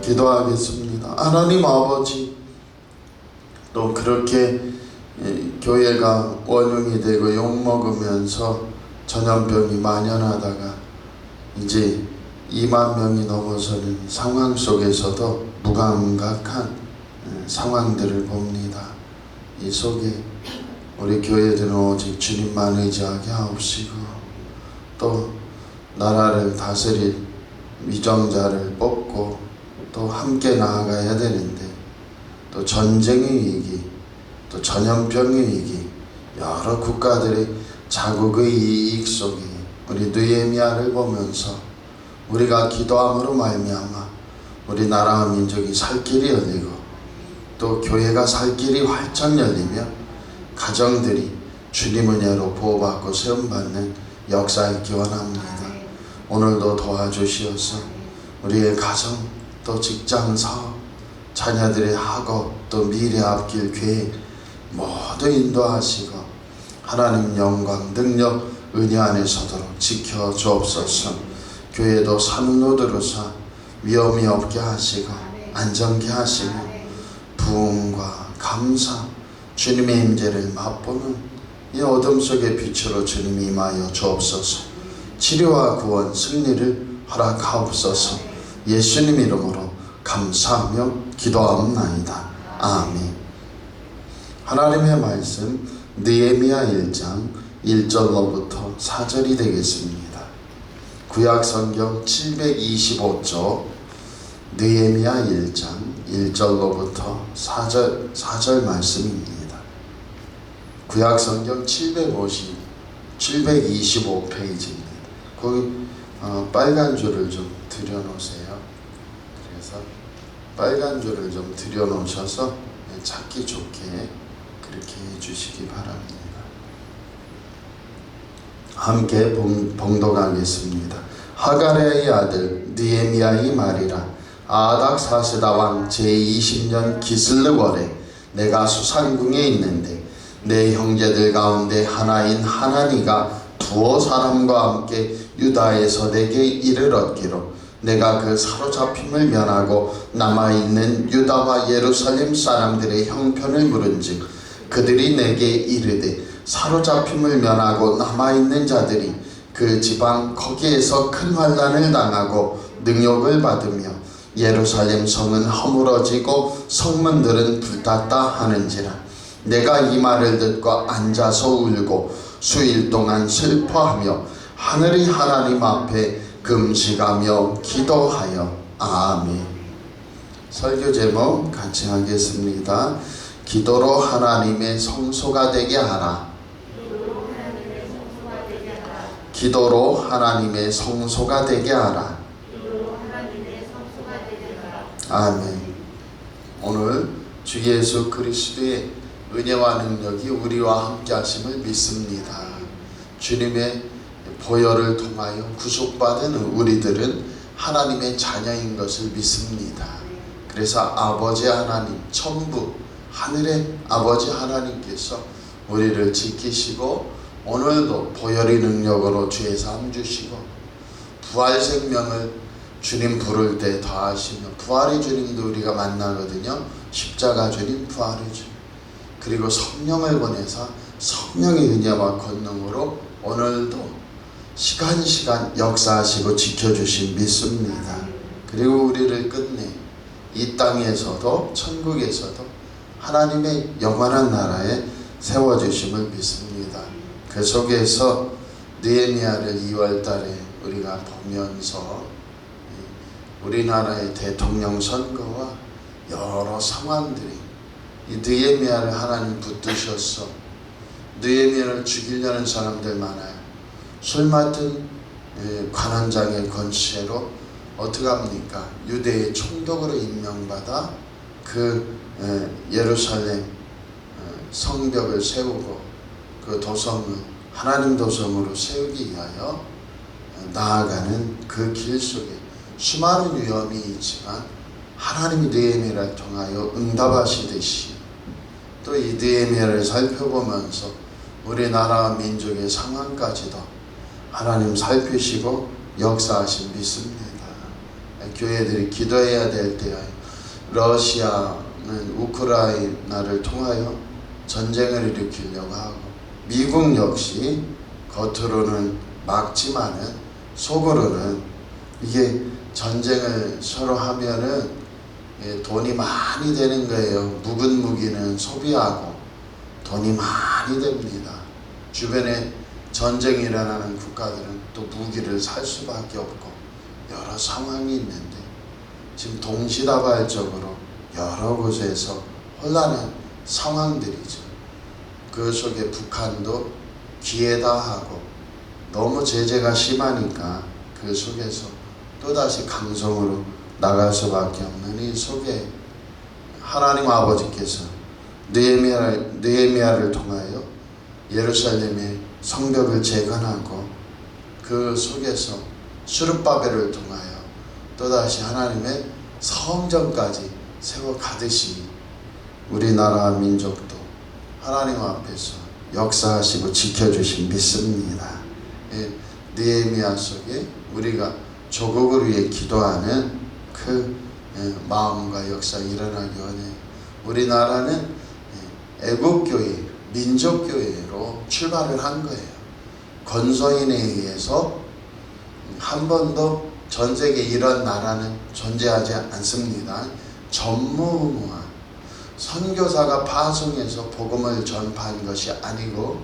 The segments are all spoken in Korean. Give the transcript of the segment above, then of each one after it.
기도하겠습니다. 하나님 아버지, 또 그렇게 교회가 원흉이 되고 욕먹으면서 전염병이 만연하다가 이제 2만 명이 넘어서는 상황 속에서도 무감각한 상황들을 봅니다. 이 속에 우리 교회들은 오직 주님만 의지하게 하옵시고, 또 나라를 다스릴 위정자를 뽑고 또 함께 나아가야 되는데, 또 전쟁의 위기, 또 전염병의 위기, 여러 국가들의 자국의 이익 속에 우리 느헤미야를 보면서 우리가 기도함으로 말미암아 우리 나라와 민족이 살 길이 열리고, 또 교회가 살 길이 활짝 열리며 가정들이 주님 은혜로 보호받고 세움받는 역사를 기원합니다. 오늘도 도와주시어서 우리의 가정, 또 직장, 사업, 자녀들의 학업, 또 미래 앞길 계획 모두 인도하시고 하나님 영광, 능력, 은혜 안에 서도록 지켜 주옵소서. 교회도 산후노드로서 위험이 없게 하시고 안정케 하시고 부흥과 감사, 주님의 임재를 맛보는 이 어둠 속의 빛으로 주님이 임하여 주옵소서. 치료와 구원, 승리를 허락하옵소서. 예수님 이름으로 감사하며 기도하옵나이다. 아멘. 하나님의 말씀 느헤미야 1장 1절로부터 4절이 되겠습니다. 구약성경 725쪽 느헤미야 1장 1절로부터 4절 말씀입니다. 구약성경 725페이지입니다. 거기 빨간 줄을 좀 들여놓으세요. 그래서 빨간 줄을 좀 들여놓으셔서 찾기 좋게 그렇게 해주시기 바랍니다. 함께 봉독하겠습니다. 하가랴의 아들 느헤미야의 말이라. 아닥사스다 왕 제20년 기슬르월에 내가 수산궁에 있는데 내 형제들 가운데 하나인 하나니가 두어 사람과 함께 유다에서 내게 이를 얻기로 내가 그 사로잡힘을 면하고 남아있는 유다와 예루살렘 사람들의 형편을 물은즉 그들이 내게 이르되 사로잡힘을 면하고 남아있는 자들이 그 지방 거기에서 큰 환난을 당하고 능욕을 받으며 예루살렘 성은 허물어지고 성문들은 불탔다 하는지라. 내가 이 말을 듣고 앉아서 울고 수일 동안 슬퍼하며 하늘의 하나님 앞에 금식하며 기도하여. 아멘. 설교 제목 같이 하겠습니다. 기도로 하나님의 성소가 되게 하라. 기도로 하나님의 성소가 되게 하라. 아멘. 오늘 주 예수 그리스도의 은혜와 능력이 우리와 함께 하심을 믿습니다. 주님의 보혈을 통하여 구속받은 우리들은 하나님의 자녀인 것을 믿습니다. 그래서 아버지 하나님, 천부 하늘의 아버지 하나님께서 우리를 지키시고 오늘도 보혈의 능력으로 주의 삶 주시고 부활 생명을 주님 부를 때 더하시며, 부활의 주님도 우리가 만나거든요. 십자가 주님, 부활의 주님, 그리고 성령을 보내서 성령의 은혜와 권능으로 오늘도 시간 역사하시고 지켜주신 믿습니다. 그리고 우리를 끝내 이 땅에서도 천국에서도 하나님의 영원한 나라에 세워주심을 믿습니다. 그 속에서 느헤미야를 2월달에 우리가 보면서 우리나라의 대통령 선거와 여러 상황들이 이 느헤미야를 하나님 붙드셔서 느헤미야를 죽이려는 사람들 많아요. 술 맡은 관원장의 권세로 어떻게 합니까? 유대의 총독으로 임명받아 그 예루살렘 성벽을 세우고 그 도성을 하나님 도성으로 세우기 위하여 나아가는 그 길 속에 수많은 위험이 있지만 하나님이 느헤미야를 통하여 응답하시듯이 또 이 느헤미야를 살펴보면서 우리나라 민족의 상황까지도 하나님 살피시고 역사하신 믿습니다. 교회들이 기도해야 될 때에 러시아는 우크라이나를 통하여 전쟁을 일으키려고 하고 미국 역시 겉으로는 막지만은 속으로는 이게 전쟁을 서로 하면은 돈이 많이 되는 거예요. 묵은 무기는 소비하고 돈이 많이 됩니다. 주변에 전쟁이 일어나는 국가들은 또 무기를 살 수밖에 없고 여러 상황이 있는데 지금 동시다발적으로 여러 곳에서 혼란한 상황들이죠. 그 속에 북한도 기회다하고 너무 제재가 심하니까 그 속에서 또다시 강성으로 나갈 수밖에 없는 이 속에 하나님 아버지께서 느헤미야를 통하여 예루살렘의 성벽을 재건하고 그 속에서 수르바벨을 통하여 또다시 하나님의 성전까지 세워가듯이 우리나라 민족도 하나님 앞에서 역사하시고 지켜주신 믿습니다. 느헤미야 속에 우리가 조국을 위해 기도하는 그 마음과 역사가 일어나기 원해요. 우리나라는 애국교회, 민족교회로 출발을 한 거예요. 건서인에 의해서 한 번도 전 세계 이런 나라는 존재하지 않습니다. 전무후무한 선교사가 파송해서 복음을 전파한 것이 아니고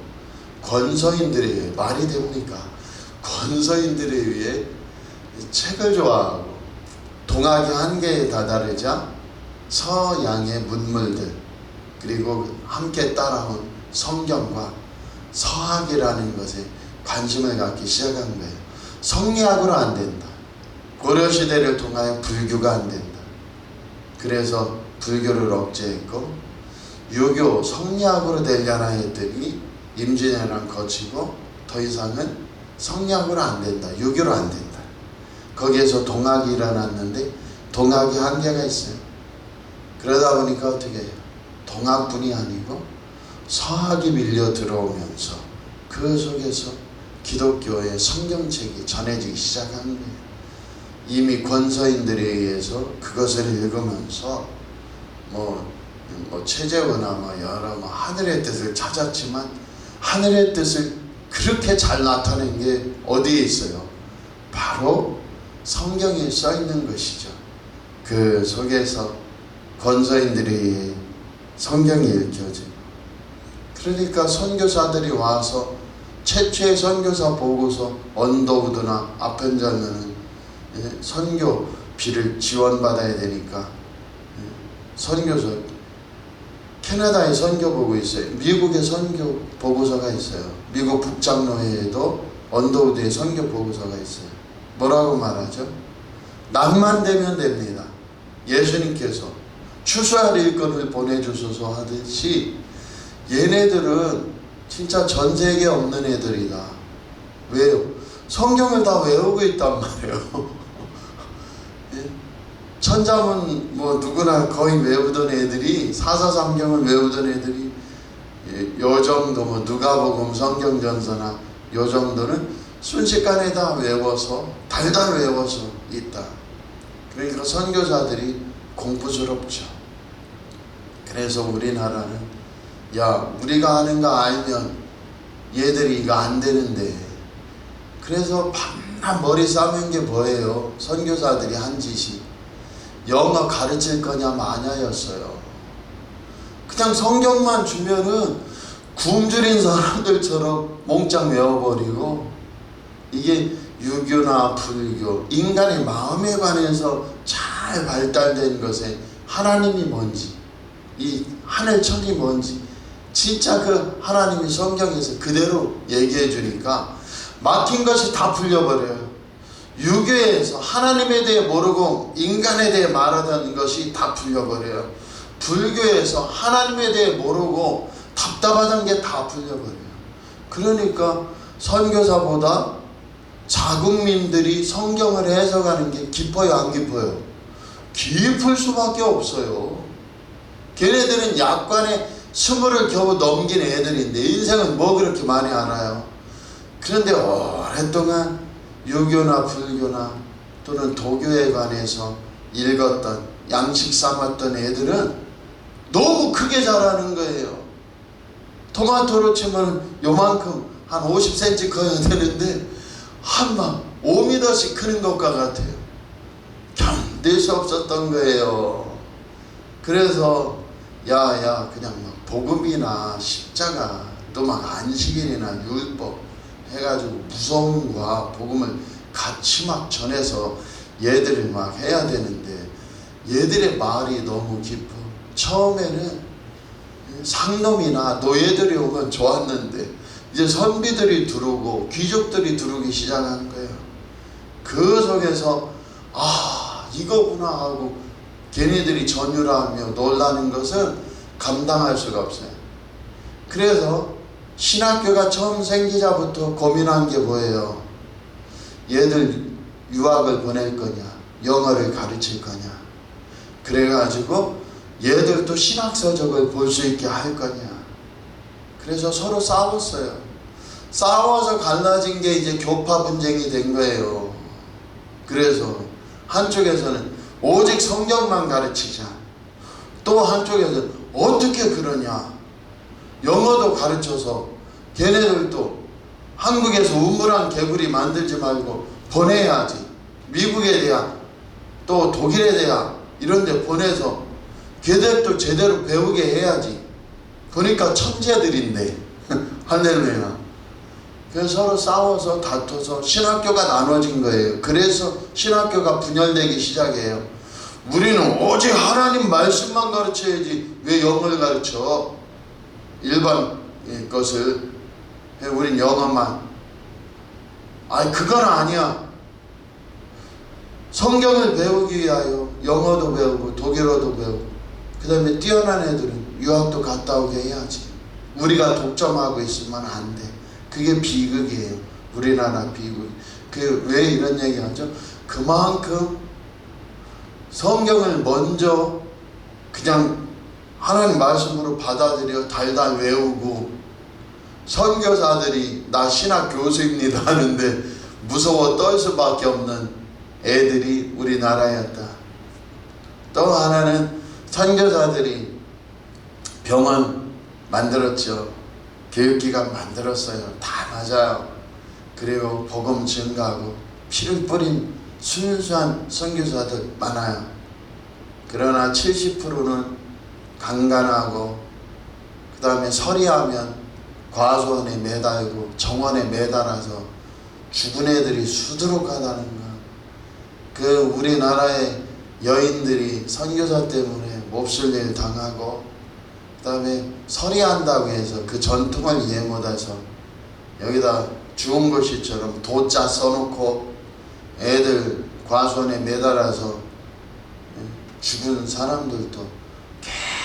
건서인들에 의해, 말이 됩니까? 건서인들에 의해 책을 좋아하고 동학이 한계에 다다르자 서양의 문물들 그리고 함께 따라온 성경과 서학이라는 것에 관심을 갖기 시작한 거예요. 성리학으로 안 된다. 고려시대를 통하여 불교가 안 된다. 그래서 불교를 억제했고 유교 성리학으로 되려나 했더니 임진왜란 거치고 더 이상은 성리학으로 안 된다. 유교로 안 된다. 거기에서 동학이 일어났는데 동학이 한계가 있어요. 그러다 보니까 어떻게 해요? 동학뿐이 아니고 서학이 밀려 들어오면서 그 속에서 기독교의 성경책이 전해지기 시작한 거예요. 이미 권서인들에 의해서 그것을 읽으면서 최재원나 여러 하늘의 뜻을 찾았지만 하늘의 뜻을 그렇게 잘 나타낸 게 어디에 있어요? 바로 성경에 써 있는 것이죠. 그 속에서 권서인들이 성경이 읽혀지고 그러니까 선교사들이 와서 최초의 선교사 보고서 언더우드나 아펜자면은 선교비를 지원받아야 되니까 선교서 캐나다에 선교 보고 있어요. 미국에 선교 보고서가 있어요. 미국 북장로회에도 언더우드에 선교 보고서가 있어요. 뭐라고 말하죠? 낭만 되면 됩니다. 예수님께서 추수할 일꾼을 보내주소서 하듯이 얘네들은 진짜 전 세계에 없는 애들이다. 왜요? 성경을 다 외우고 있단 말이에요. 천자문 누구나 거의 외우던 애들이 사사삼경을 외우던 애들이 요 정도 누가복음 성경전서나 요 정도는 순식간에 다 외워서 달달 외워서 있다. 그러니까 선교사들이 공부스럽죠. 그래서 우리나라는 우리가 아는 거 알면 얘들이 이거 안 되는데 그래서 밤낮 머리 싸맨 게 뭐예요? 선교사들이 한 짓이 영어 가르칠 거냐 마냐였어요. 그냥 성경만 주면은 굶주린 사람들처럼 몽땅 외워버리고 이게 유교나 불교, 인간의 마음에 관해서 잘 발달된 것에 하나님이 뭔지, 이 하늘 천이 뭔지 진짜 그 하나님이 성경에서 그대로 얘기해 주니까 막힌 것이 다 풀려버려요. 유교에서 하나님에 대해 모르고 인간에 대해 말하던 것이 다 풀려버려요. 불교에서 하나님에 대해 모르고 답답하던 게 다 풀려버려요. 그러니까 선교사보다 자국민들이 성경을 해석하는 게 깊어요, 안 깊어요? 깊을 수밖에 없어요. 걔네들은 약관에 20을 겨우 넘긴 애들인데 인생은 뭐 그렇게 많이 알아요. 그런데 오랫동안 유교나 불교나 또는 도교에 관해서 읽었던 양식 삼았던 애들은 너무 크게 자라는 거예요. 토마토로 치면 요만큼 한 50cm 커야 되는데 한 5m씩 크는 것과 같아요. 견딜 수 없었던 거예요. 그래서 그냥 막 복음이나 십자가 또 막 안식일이나 율법 해가지고 무서움과 복음을 같이 막 전해서 얘들을 막 해야 되는데 얘들의 말이 너무 깊어. 처음에는 상놈이나 노예들이 오면 좋았는데 이제 선비들이 들어오고 귀족들이 들어오기 시작한 거예요. 그 속에서 이거구나 하고 걔네들이 전율하며 놀라는 것은 감당할 수가 없어요. 그래서 신학교가 처음 생기자부터 고민한 게 뭐예요? 얘들 유학을 보낼 거냐, 영어를 가르칠 거냐. 그래가지고 얘들도 신학서적을 볼 수 있게 할 거냐. 그래서 서로 싸웠어요. 싸워서 갈라진 게 이제 교파 분쟁이 된 거예요. 그래서 한쪽에서는 오직 성경만 가르치자. 또 한쪽에서는 어떻게 그러냐. 영어도 가르쳐서 걔네들도 한국에서 우물안 개구리 만들지 말고 보내야지. 미국에 대학 또 독일에 대학 이런 데 보내서 걔들도 제대로 배우게 해야지. 보니까 천재들인데 할렐루야. 그래서 서로 싸워서 다퉈서 신학교가 나눠진 거예요. 그래서 신학교가 분열되기 시작해요. 우리는 오직 하나님 말씀만 가르쳐야지 왜 영어를 가르쳐? 일반 것을 우린 영어만. 그건 아니야. 성경을 배우기 위하여 영어도 배우고 독일어도 배우고 그 다음에 뛰어난 애들은 유학도 갔다 오게 해야지. 우리가 독점하고 있으면 안 돼. 그게 비극이에요. 우리나라 비극. 왜 이런 얘기 하죠? 그만큼 성경을 먼저 그냥 하나님 말씀으로 받아들여 달달 외우고 선교사들이 나 신학 교수입니다 하는데 무서워 떨 수밖에 없는 애들이 우리나라였다. 또 하나는 선교사들이 병원 만들었죠. 교육기관 만들었어요. 다 맞아요. 그리고 복음 증가하고 피를 뿌린 순수한 선교사들 많아요. 그러나 70%는 강간하고 그 다음에 서리하면 과수원에 매달고 정원에 매달아서 죽은 애들이 수두룩하다는 거. 우리나라의 여인들이 선교사 때문에 몹쓸 일 당하고 그 다음에 서리한다고 해서 그 전통을 이해 못해서 여기다 주홍글씨처럼 도자 써놓고 애들 과수원에 매달아서 죽은 사람들도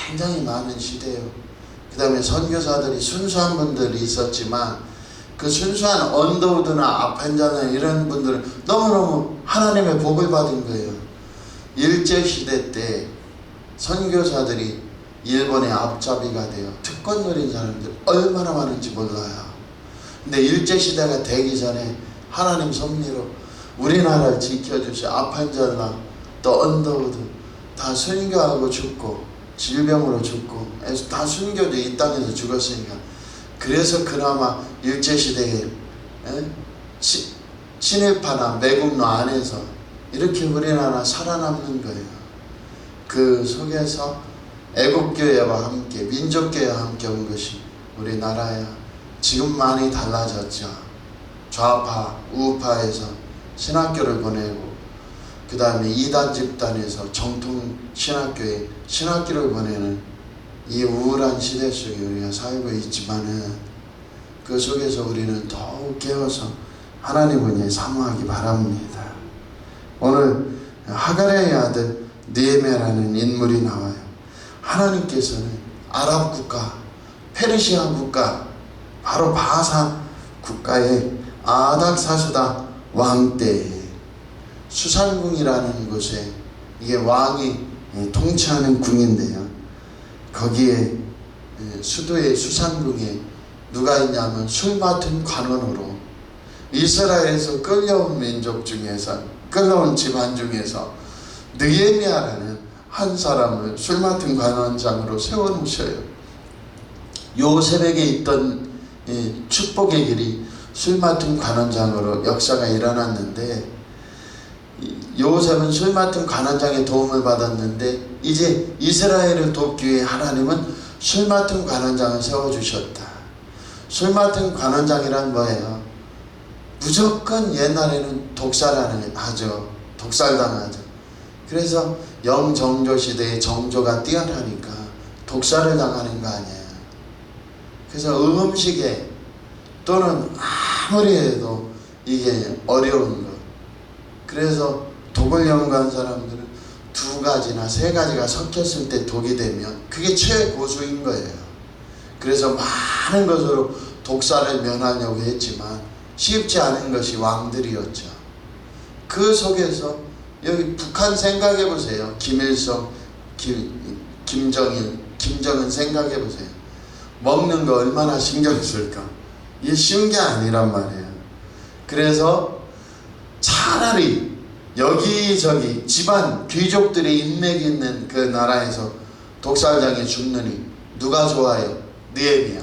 굉장히 많은 시대예요. 그 다음에 선교사들이 순수한 분들이 있었지만 그 순수한 언더우드나 아판자나 이런 분들은 너무너무 하나님의 복을 받은 거예요. 일제시대 때 선교사들이 일본의 앞잡이가 돼요. 특권 누린 사람들 얼마나 많은지 몰라요. 근데 일제시대가 되기 전에 하나님 섭리로 우리나라를 지켜주시 아판잘라 또 언더우드 다 순교하고 죽고 질병으로 죽고 다 순교도 이 땅에서 죽었으니까 그래서 그나마 일제시대에 친일파나 매국노 안에서 이렇게 우리나라 살아남는 거예요. 그 속에서 애국교회와 함께 민족교회와 함께 온 것이 우리나라야. 지금 많이 달라졌죠. 좌파 우파에서 신학교를 보내고 그 다음에 이단 집단에서 정통 신학교에 신학교를 보내는 이 우울한 시대 속에 우리가 살고 있지만은 그 속에서 우리는 더욱 깨어서 하나님을 사모하기 바랍니다. 오늘 하갈의 아들 느헤미야라는 인물이 나와요. 하나님께서는 아랍 국가, 페르시아 국가, 바로 바산 국가의 아닥사스다 왕 때에 수산궁이라는 곳에 이게 왕이 통치하는 궁인데요. 거기에 수도의 수산궁에 누가 있냐면 술 맡은 관원으로 이스라엘에서 끌려온 민족 중에서 끌어온 집안 중에서 느헤미야라는 한 사람을 술 맡은 관원장으로 세워놓으셔요. 요 새벽에 있던 축복의 길이 술 맡은 관원장으로 역사가 일어났는데, 요셉은 술 맡은 관원장의 도움을 받았는데 이제 이스라엘을 돕기 위해 하나님은 술 맡은 관원장을 세워주셨다. 술 맡은 관원장이란 뭐예요? 무조건 옛날에는 독살하죠. 독살당하죠. 그래서 영정조 시대의 정조가 뛰어나니까 독살을 당하는 거 아니에요. 그래서 음식에 또는 아무리 해도 이게 어려운 거. 그래서 독을 연구한 사람들은 2가지나 3가지가 섞였을 때 독이 되면 그게 최고수인 거예요. 그래서 많은 것으로 독살을 면하려고 했지만 쉽지 않은 것이 왕들이었죠. 그 속에서 여기 북한 생각해 보세요. 김일성, 김정은 생각해 보세요. 먹는 거 얼마나 신경 쓸까? 이게 쉬운 게 아니란 말이에요. 그래서 차라리 여기저기 집안 귀족들의 인맥이 있는 그 나라에서 독살장에 죽느니 누가 좋아요? 느헤미야.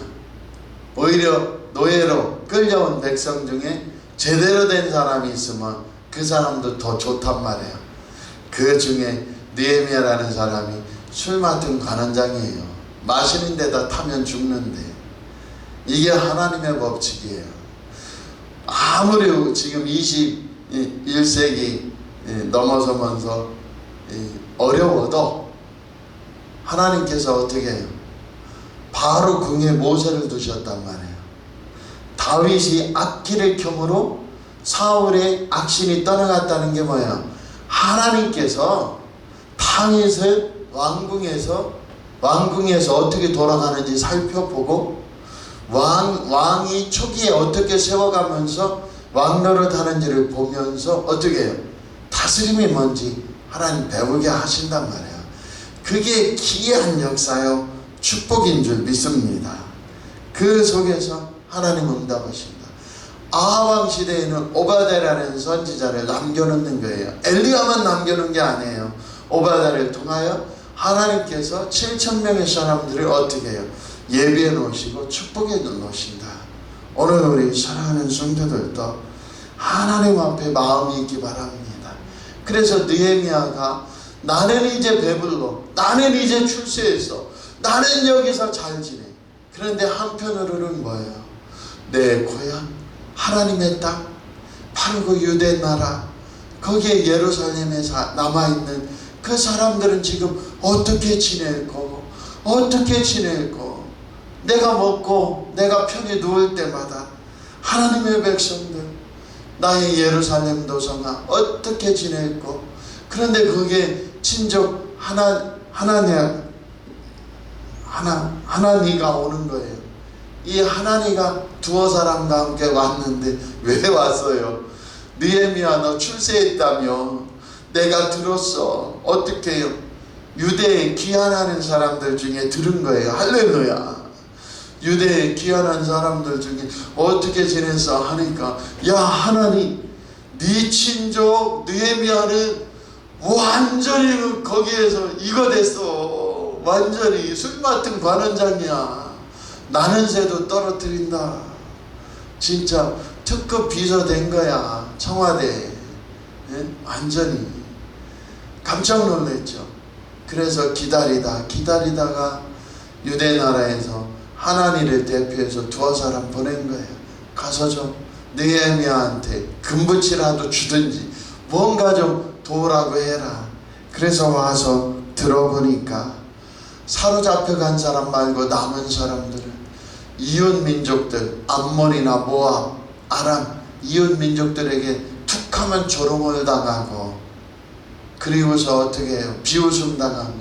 오히려 노예로 끌려온 백성 중에 제대로 된 사람이 있으면 그 사람도 더 좋단 말이에요. 그 중에 느헤미야라는 사람이 술 맡은 관원장이에요. 마시는 데다 타면 죽는데, 이게 하나님의 법칙이에요. 아무리 지금 21세기 넘어서면서 어려워도 하나님께서 어떻게 해요? 바로 궁에 모세를 두셨단 말이에요. 다윗이 악기를 켬으로 사울의 악신이 떠나갔다는 게 뭐예요? 하나님께서 다윗을 왕궁에서 어떻게 돌아가는지 살펴보고 왕이 초기에 어떻게 세워가면서 왕노릇 하는지를 보면서 어떻게 해요? 다스림이 뭔지 하나님 배우게 하신단 말이에요. 그게 기이한 역사요 축복인 줄 믿습니다. 그 속에서 하나님 응답하신다. 아하방 시대에는 오바댜라는 선지자를 남겨놓는 거예요. 엘리야만 남겨놓은 게 아니에요. 오바댜를 통하여 하나님께서 7,000명의 사람들을 어떻게 해요? 예비해 놓으시고 축복해 놓으신다. 오늘 우리 사랑하는 성도들도 하나님 앞에 마음이 있기 바랍니다. 그래서 느헤미야가 나는 이제 배불러, 나는 이제 출세했어, 나는 여기서 잘 지내. 그런데 한편으로는 뭐예요? 내 고향 하나님의 땅, 바로 그 유대 나라, 거기에 예루살렘에 남아있는 그 사람들은 지금 어떻게 지낼고 내가 먹고 내가 편히 누울 때마다 하나님의 백성들, 나의 예루살렘 도성아 어떻게 지낼고. 그런데 그게 친족 하나니가 오는 거예요. 이 하나니가 두어 사람과 함께 왔는데 왜 왔어요? 느헤미야 너 출세했다며 내가 들었어. 어떻게 해요? 유대에 귀환하는 사람들 중에 들은 거예요. 할렐루야. 유대에 귀환한 사람들 중에 어떻게 지냈어 하니까, 야 하나님 네 친족 느헤미야는 완전히 거기에서 이거 됐어. 완전히 술 맡은 관원장이야. 나는 새도 떨어뜨린다. 진짜 특급 비서 된 거야. 청와대. 예? 완전히 깜짝 놀랐죠. 그래서 기다리다가 유대 나라에서 하나니를 대표해서 두어 사람 보낸 거예요. 가서 좀 느헤미야한테 금붙이라도 주든지 뭔가 좀 도우라고 해라. 그래서 와서 들어보니까 사로잡혀 간 사람 말고 남은 사람들은 이웃 민족들, 암몬이나 모압, 아람 이웃 민족들에게 툭하면 조롱을 당하고, 그리고서 어떻게 해요? 비웃음 당하며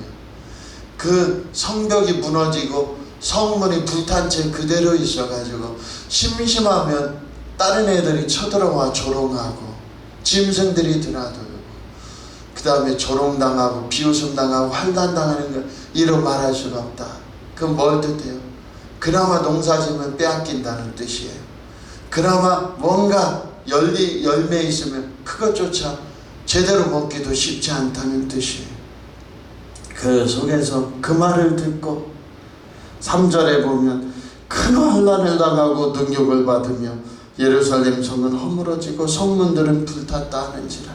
그 성벽이 무너지고 성문이 불탄 채 그대로 있어가지고 심심하면 다른 애들이 쳐들어와 조롱하고 짐승들이 드나들고, 그 다음에 조롱당하고 비웃음 당하고 환난당하는 걸 이로 말할 수가 없다. 그건 뭘 뜻해요? 그나마 농사지면 빼앗긴다는 뜻이에요. 그나마 뭔가 열매 있으면 그것조차 제대로 먹기도 쉽지 않다는 뜻이에요. 그 속에서 그 말을 듣고 3절에 보면 큰 환난을 당하고 능욕을 받으며 예루살렘 성은 허물어지고 성문들은 불탔다 하는지라.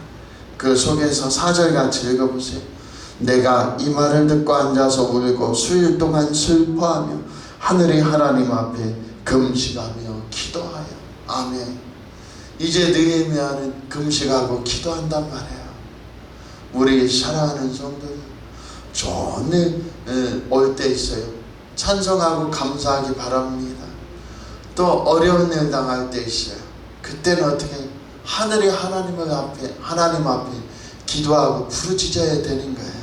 그 속에서 4절 같이 읽어보세요. 내가 이 말을 듣고 앉아서 울고 수일 동안 슬퍼하며 하늘의 하나님 앞에 금식하며 기도하여. 아멘. 이제 느헤미야는 금식하고 기도한단 말이에요. 우리 사랑하는 성도들, 좋은 일 올 때 있어요. 찬송하고 감사하기 바랍니다. 또 어려운 일 당할 때 있어요. 그때는 어떻게 하늘의 하나님 앞에 기도하고 부르짖어야 되는 거예요.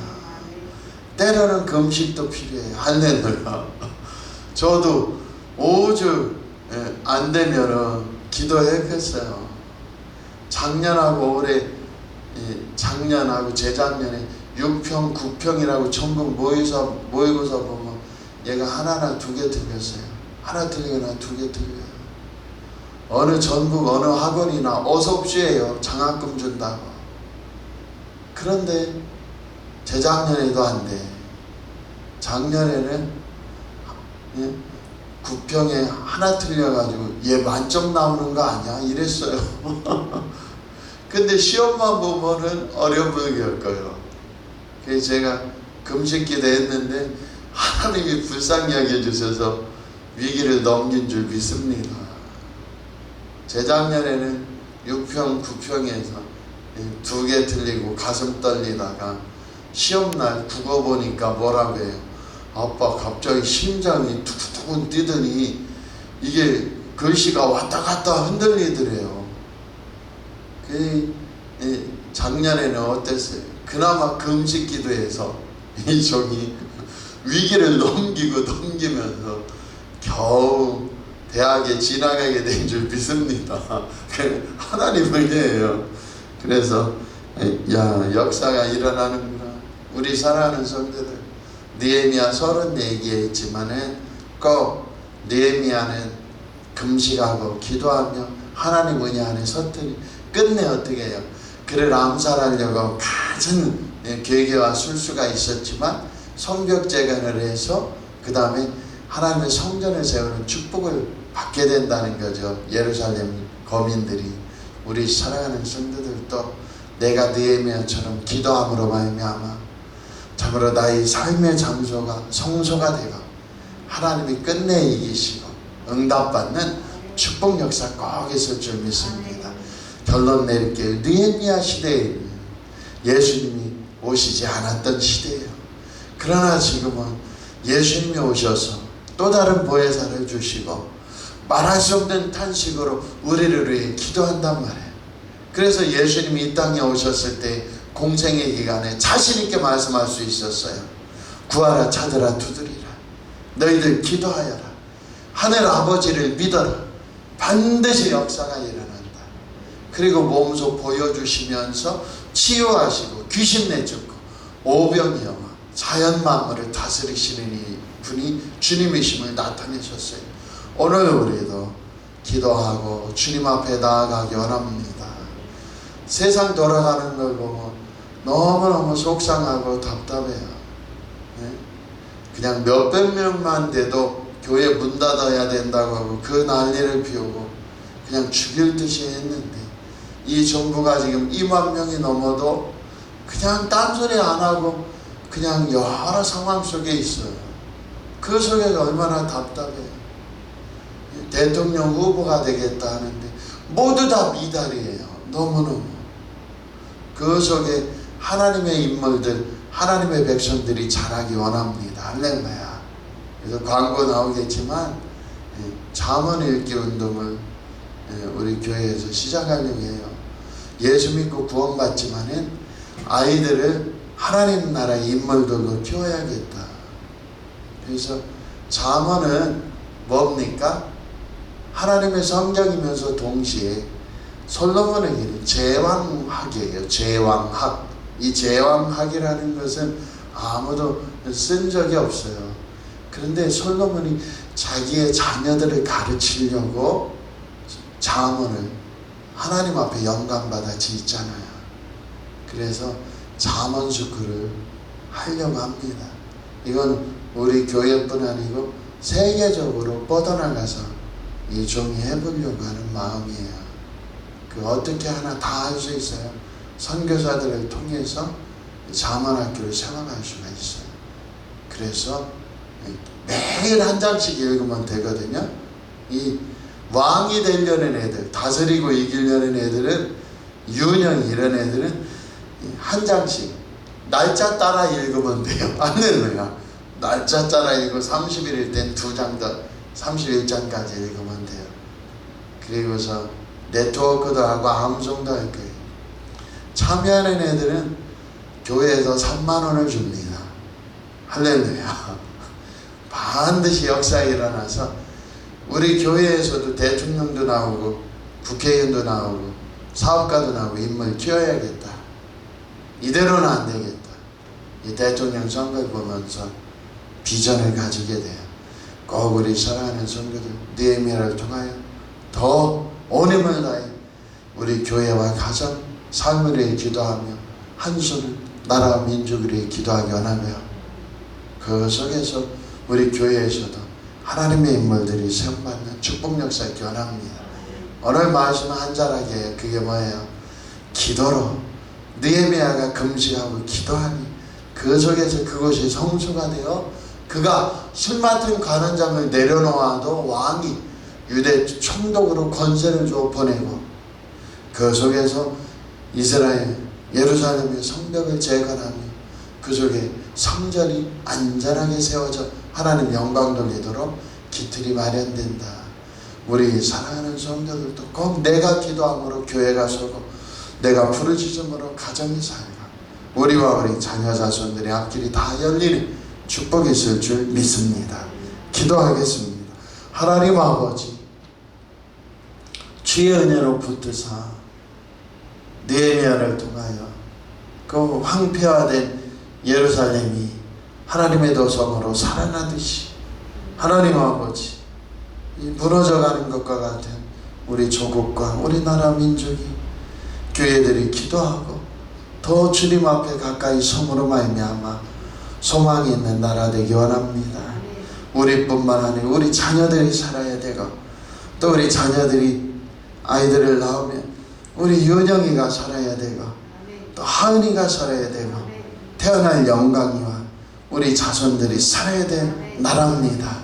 때로는 금식도 필요해요. 할렐루야. 저도 5주 안 되면은 기도했겠어요. 작년하고 올해, 작년하고 재작년에 6평, 9평이라고 전국 모의고사 보면 얘가 하나나 2개 틀렸어요. 하나 틀리거나 2개 틀려요. 어느 전국 어느 학원이나 어섭시에요. 장학금 준다고. 그런데 재작년에도 안 돼. 작년에는 9평에 하나 틀려가지고 얘 만점 나오는 거 아니야? 이랬어요. 근데 시험만 보면은 어려움을 겪어요. 그래서 제가 금식기도 했는데 하나님이 불쌍히 여겨주셔서 위기를 넘긴 줄 믿습니다. 재작년에는 6평, 9평에서 2개 틀리고 가슴 떨리다가 시험날 국어 보니까 뭐라고 해요? 아빠 갑자기 심장이 툭툭 뛰더니 이게 글씨가 왔다 갔다 흔들리더래요. 작년에는 어땠어요? 그나마 금식 기도해서 이 종이 위기를 넘기면서 겨우 대학에 진학하게 된 줄 믿습니다. 하나님 은혜예요. 그래서 역사가 일어나는구나. 우리 사랑하는 성도들, 느헤미야 34개 했지만은 꼭 느헤미야는 금식하고 기도하며 하나님 은혜 안에 섰더니 끝내 어떻게 해요? 그를 암살하려고 갖은 계계와 술수가 있었지만 성벽재건을 해서 그 다음에 하나님의 성전을 세우는 축복을 받게 된다는 거죠. 예루살렘 거민들이. 우리 사랑하는 성도들도 내가 느헤미야처럼 기도함으로 말미암아 참으로 나의 삶의 장소가 성소가 되고 하나님이 끝내 이기시고 응답받는 축복 역사 꼭 있을 줄 믿습니다. 결론 내릴게요. 느헤미야 시대에 예수님이 오시지 않았던 시대예요. 그러나 지금은 예수님이 오셔서 또 다른 보혜사를 주시고 말할 수 없는 탄식으로 우리를 위해 기도한단 말이에요. 그래서 예수님이 이 땅에 오셨을 때 공생의 기간에 자신 있게 말씀할 수 있었어요. 구하라 찾으라 두드리라. 너희들 기도하여라. 하늘 아버지를 믿어라. 반드시 역사가 일어난다. 그리고 몸소 보여주시면서 치유하시고 귀신 내쫓고 오병이 영화 자연 만물을 다스리시는 이 분이 주님이심을 나타내셨어요. 오늘 우리도 기도하고 주님 앞에 나아가기 원합니다. 세상 돌아가는 걸 보면 너무너무 속상하고 답답해요. 그냥 몇백 명만 돼도 교회 문 닫아야 된다고 하고 그 난리를 피우고 그냥 죽일 듯이 했는데 이 정부가 지금 2만 명이 넘어도 그냥 딴소리 안 하고 그냥 여러 상황 속에 있어요. 그 속에서 얼마나 답답해요. 대통령 후보가 되겠다 하는데 모두 다 미달이에요. 너무너무. 그 속에 하나님의 인물들, 하나님의 백성들이 자라기 원합니다. 할렐루야. 그래서 광고 나오겠지만 잠언 읽기 운동을 우리 교회에서 시작하려고 해요. 예수 믿고 구원받지만은 아이들을 하나님 나라의 인물들로 키워야겠다. 그래서 잠언은 뭡니까? 하나님의 성경이면서 동시에 솔로몬의 길, 제왕학이에요. 제왕학. 이 제왕학이라는 것은 아무도 쓴 적이 없어요. 그런데 솔로몬이 자기의 자녀들을 가르치려고 잠언을 하나님 앞에 영감받아 짓잖아요. 그래서 잠언스쿨을 하려고 합니다. 이건 우리 교회뿐 아니고 세계적으로 뻗어나가서 이 종이 해보려고 하는 마음이에요. 그 어떻게 하나 다 할 수 있어요. 선교사들을 통해서 잠언학교를 세워갈 수가 있어요. 그래서 매일 한 장씩 읽으면 되거든요. 이 왕이 되려는 애들, 다스리고 이기려는 애들은, 유령 이런 애들은 한 장씩 날짜 따라 읽으면 돼요. 할렐루야. 날짜 따라 읽고 30일일 땐 2장 더 31장까지 읽으면 돼요. 그리고서 네트워크도 하고 암송도 할 거예요. 참여하는 애들은 교회에서 3만 원을 줍니다. 할렐루야. 반드시 역사가 일어나서 우리 교회에서도 대통령도 나오고 국회의원도 나오고 사업가도 나오고 인물 키워야겠다. 이대로는 안 되겠다. 이 대통령 선거를 보면서 비전을 가지게 돼요. 꼭 우리 사랑하는 성도들 느헤미야를 통하여 더 온 힘을 다해 우리 교회와 가정, 삶을 위해 기도하며 한손을 나라와 민족을 위해 기도하기 원하며 그 속에서 우리 교회에서도 하나님의 인물들이 세움받는 축복 역사를 기원합니다. 오늘 말씀은 한자락에 해요. 그게 뭐예요? 기도로 느헤미야가 금식하고 기도하니 그 속에서 그곳이 성소가 되어 그가 술 맡은 관원장을 내려놓아도 왕이 유대 총독으로 권세를 주어 보내고 그 속에서 이스라엘 예루살렘의 성벽을 재건하며 그 속에 성전이 안전하게 세워져 하나님 영광 돌리도록 기틀이 마련된다. 우리 사랑하는 성도들도 꼭 내가 기도함으로 교회가 서고 내가 부르짖음으로 가정이 살고 우리와 우리 자녀 자손들의 앞길이 다 열리는 축복이 있을 줄 믿습니다. 기도하겠습니다. 하나님 아버지, 주의 은혜로 붙드사 느헤미야를 통하여 그 황폐화된 예루살렘이 하나님의 도성으로 살아나듯이 하나님 아버지, 이 무너져가는 것과 같은 우리 조국과 우리나라 민족이 교회들이 기도하고 더 주님 앞에 가까이 섬으로 말미암아 소망이 있는 나라 되기 원합니다. 우리뿐만 아니라 우리 자녀들이 살아야 되고 또 우리 자녀들이 아이들을 낳으면 우리 윤영이가 살아야 되고 또 하은이가 살아야 되고 태어날 영광이와 우리 자손들이 살아야 될 나라입니다.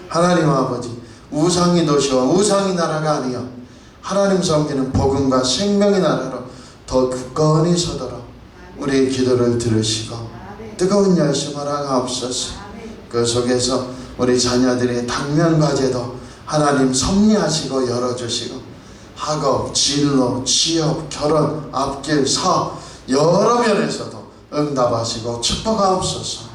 하나님 아버지, 우상의 도시와 우상의 나라가 아니요 하나님 섬기는 복음과 생명의 나라로 더 굳건히 서도록 우리의 기도를 들으시고 뜨거운 열심을 하옵소서. 그 속에서 우리 자녀들의 당면 과제도 하나님 섭리하시고 열어주시고 학업, 진로, 취업, 결혼, 앞길, 사업 여러 면에서도 응답하시고 축복하옵소서.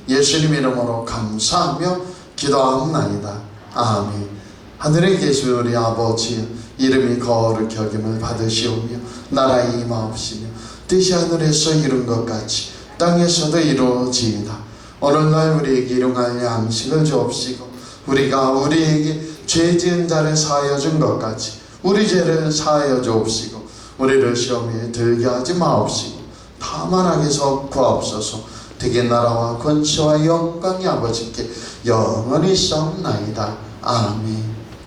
예수님 이름으로 감사하며 기도하옵나이다. 아멘. 하늘에 계신 우리 아버지, 이름이 거룩히 여김을 받으시오며 나라의 임하옵시며 뜻이 하늘에서 이룬 것 같이 땅에서도 이루어지이다. 오늘날 우리에게 일용할 양식을 주옵시고 우리가 우리에게 죄 지은 자를 사하여 준 것 같이 우리 죄를 사하여 주옵시고 우리를 시험에 들게 하지 마옵시고 다만 악에서 구하옵소서. 되게 나라와 권세와 영광이 아버지께 영원히 있사옵나이다. 아멘.